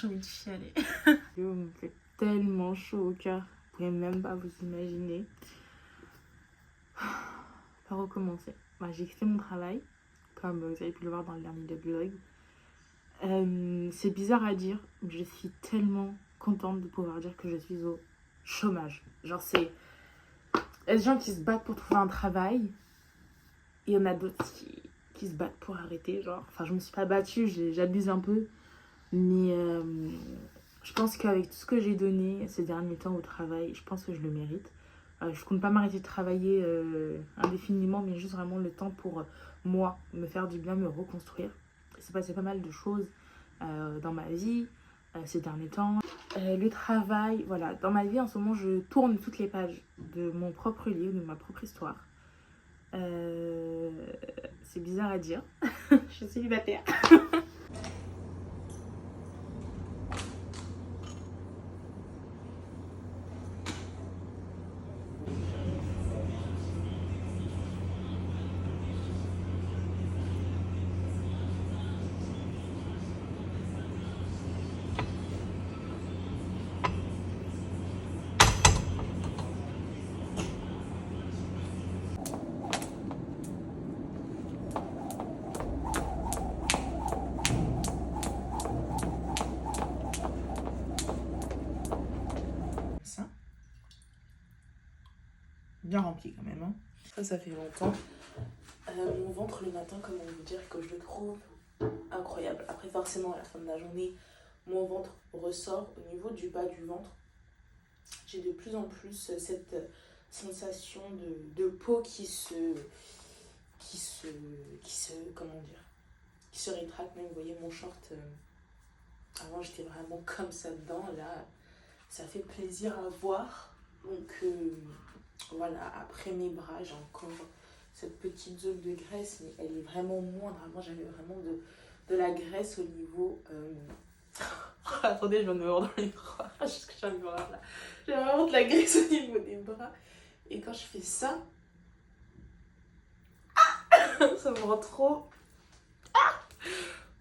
j'ai envie de chialer. Je me fait tellement chaud au cœur, vous pouvez même pas vous imaginer. Pas recommencer. Bah, j'ai fait mon travail, comme vous avez pu le voir dans le dernier vlog. C'est bizarre à dire, mais je suis tellement contente de pouvoir dire que je suis au chômage. Genre, c'est. Il y a des gens qui se battent pour trouver un travail, et il y en a d'autres qui se battent pour arrêter. Genre, enfin, je me suis pas battue, j'abuse un peu, mais je pense qu'avec tout ce que j'ai donné ces derniers temps au travail, je pense que je le mérite. Je compte pas m'arrêter de travailler indéfiniment, mais juste vraiment le temps pour moi, me faire du bien, me reconstruire. Il s'est passé pas mal de choses dans ma vie ces derniers temps. Le travail, voilà. Dans ma vie, en ce moment, je tourne toutes les pages de mon propre livre, de ma propre histoire. C'est bizarre à dire. Je suis célibataire. Ça. Bien rempli quand même. Hein. Ça fait longtemps. Mon ventre le matin, comment vous dire que je le trouve incroyable. Après, forcément, à la fin de la journée, mon ventre ressort au niveau du bas du ventre. J'ai de plus en plus cette sensation de peau qui se comment dire, qui se rétracte. Même, vous voyez, mon short, avant, j'étais vraiment comme ça dedans. Là, ça fait plaisir à voir. Donc, voilà, après mes bras, j'ai encore cette petite zone de graisse, mais elle est vraiment moindre. Avant, j'avais vraiment de la graisse au niveau... Attendez, je viens de me voir dans les bras. J'ai vraiment de la graisse au niveau des bras. Et quand je fais ça, ça me rend trop...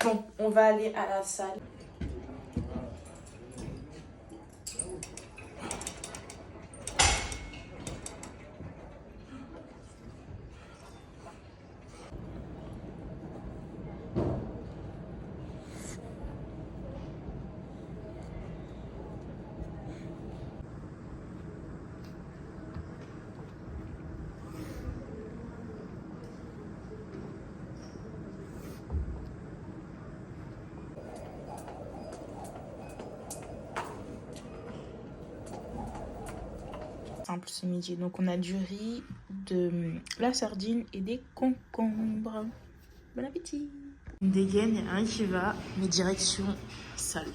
Bon, on va aller à la salle. Simple ce midi. Donc on a du riz, de la sardine et des concombres. Bon appétit. Une dégaine, il y a un qui va, mais direction salle.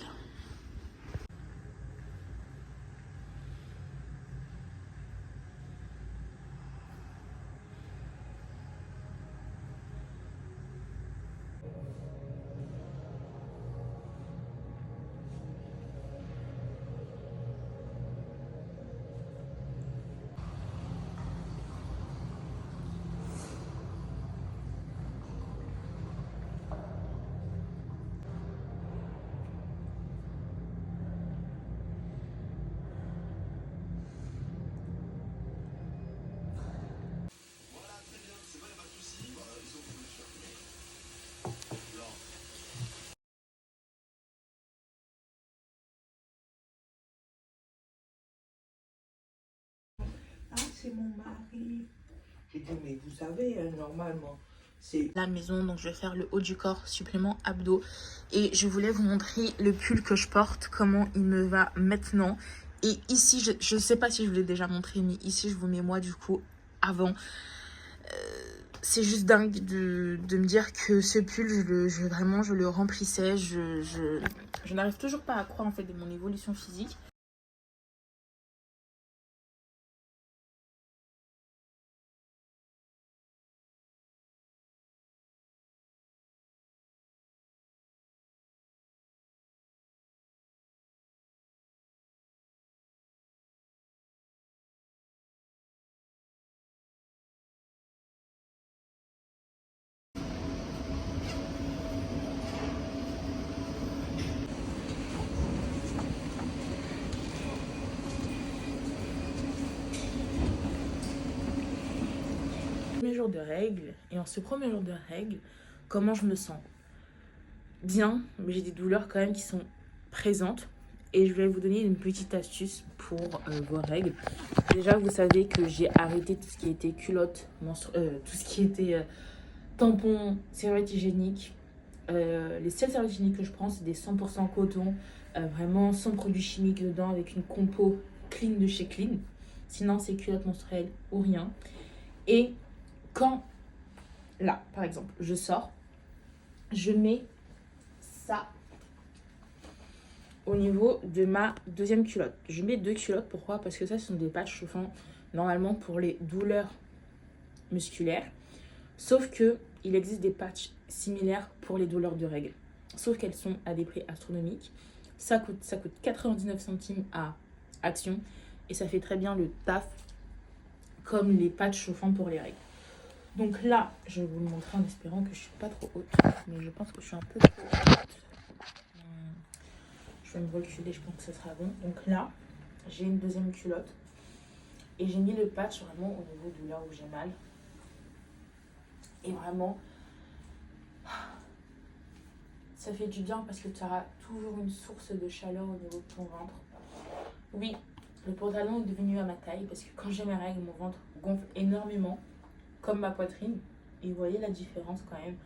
Ah, c'est mon mari. J'ai dit, mais vous savez, normalement, c'est La maison, donc je vais faire le haut du corps, supplément abdos. Et je voulais vous montrer le pull que je porte, comment il me va maintenant. Et ici, je ne sais pas si je vous l'ai déjà montré, mais ici, je vous mets moi du coup avant. C'est juste dingue de me dire que ce pull, vraiment, je le remplissais. Je n'arrive toujours pas à croire en fait de mon évolution physique. jour de règles. Et en ce premier jour de règles, comment je me sens? Bien, mais j'ai des douleurs quand même qui sont présentes. Et je vais vous donner une petite astuce pour vos règles. Déjà, vous savez que j'ai arrêté tout ce qui était culotte, tout ce qui était tampons, serviettes hygiéniques. Les seules serviettes hygiéniques que je prends, c'est des 100% coton, vraiment sans produits chimiques dedans, avec une compo clean de chez Clean. Sinon, c'est culotte menstruelle ou rien. Et quand, là, par exemple, je sors, je mets ça au niveau de ma deuxième culotte. Je mets 2 culottes, pourquoi? Parce que ça, ce sont des patchs chauffants normalement pour les douleurs musculaires. Sauf que il existe des patchs similaires pour les douleurs de règles. Sauf qu'elles sont à des prix astronomiques. Ça coûte 99 centimes à Action. Et ça fait très bien le taf comme les patchs chauffants pour les règles. Donc là, je vais vous le montrer en espérant que je ne suis pas trop haute. Mais je pense que je suis un peu trop haute. Je vais me reculer, je pense que ce sera bon. Donc là, j'ai une deuxième culotte. Et j'ai mis le patch vraiment au niveau de là où j'ai mal. Et vraiment, ça fait du bien parce que tu auras toujours une source de chaleur au niveau de ton ventre. Oui, le pantalon est devenu à ma taille parce que quand j'ai mes règles, mon ventre gonfle énormément, comme ma poitrine. Et vous voyez la différence quand même.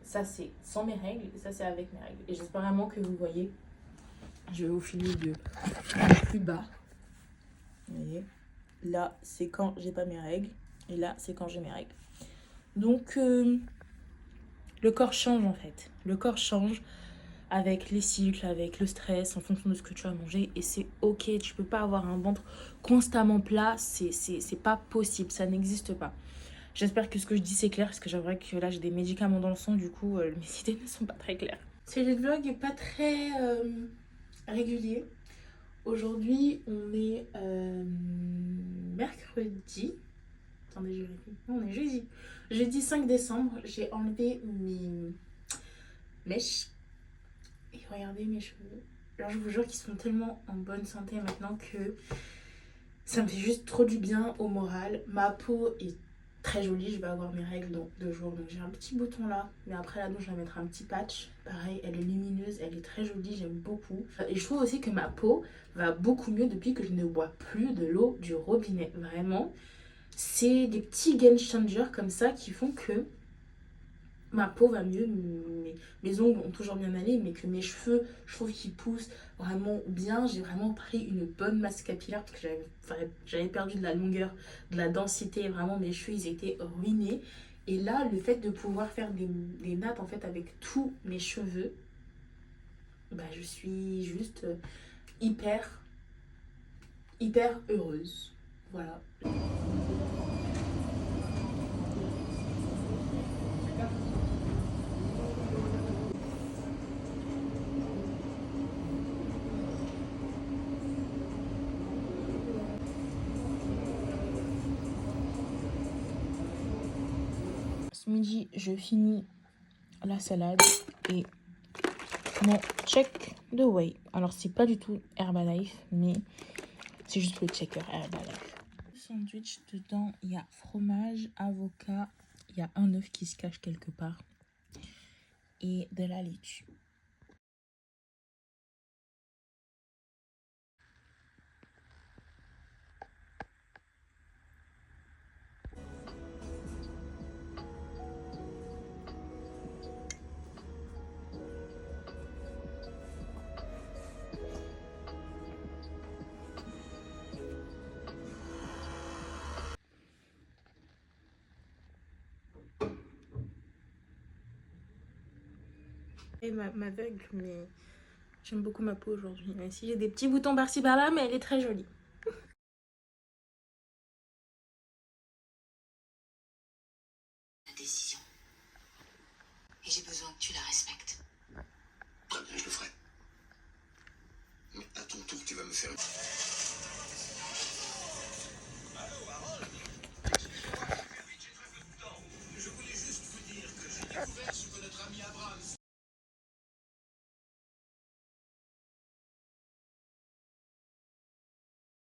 Ça, c'est sans mes règles et ça, c'est avec mes règles. Et j'espère vraiment que vous voyez. Je vais vous filer du plus bas. Vous voyez, là, c'est quand j'ai pas mes règles. Et là, c'est quand j'ai mes règles. Donc, le corps change en fait. Le corps change avec les cycles, avec le stress, en fonction de ce que tu as mangé. Et c'est ok, tu peux pas avoir un ventre constamment plat. C'est pas possible, ça n'existe pas. J'espère que ce que je dis c'est clair, parce que j'aimerais que là j'ai des médicaments dans le sang, du coup mes idées ne sont pas très claires. C'est le vlog est pas très régulier. Aujourd'hui on est mercredi. Attendez, je vérifie. Non, on est jeudi. Jeudi 5 décembre, j'ai enlevé mes mèches. Et regardez mes cheveux. Alors je vous jure qu'ils sont tellement en bonne santé maintenant que ça me fait juste trop du bien au moral. Ma peau est très jolie, je vais avoir mes règles dans 2 jours. Donc j'ai un petit bouton là, mais après là-dedans je vais mettre un petit patch. Pareil, elle est lumineuse, elle est très jolie, j'aime beaucoup. Et je trouve aussi que ma peau va beaucoup mieux depuis que je ne bois plus de l'eau du robinet. Vraiment, c'est des petits game changers comme ça qui font que ma peau va mieux, mes ongles ont toujours bien allé, mais que mes cheveux, je trouve qu'ils poussent vraiment bien. J'ai vraiment pris une bonne masse capillaire parce que j'avais perdu de la longueur, de la densité. Vraiment, mes cheveux, ils étaient ruinés. Et là, le fait de pouvoir faire des nattes en fait avec tous mes cheveux, bah, je suis juste hyper heureuse. Voilà. Ce midi, je finis la salade et mon check de whey. Alors, c'est pas du tout Herbalife, mais c'est juste le checker Herbalife. Le sandwich, dedans, il y a fromage, avocat, il y a un œuf qui se cache quelque part et de la laitue. Et m'aveugle, mais j'aime beaucoup ma peau aujourd'hui. Même si j'ai des petits boutons par-ci par-là, mais elle est très jolie. La décision. Et j'ai besoin que tu la respectes. Très bien, je le ferai. Mais à ton tour, tu vas me faire...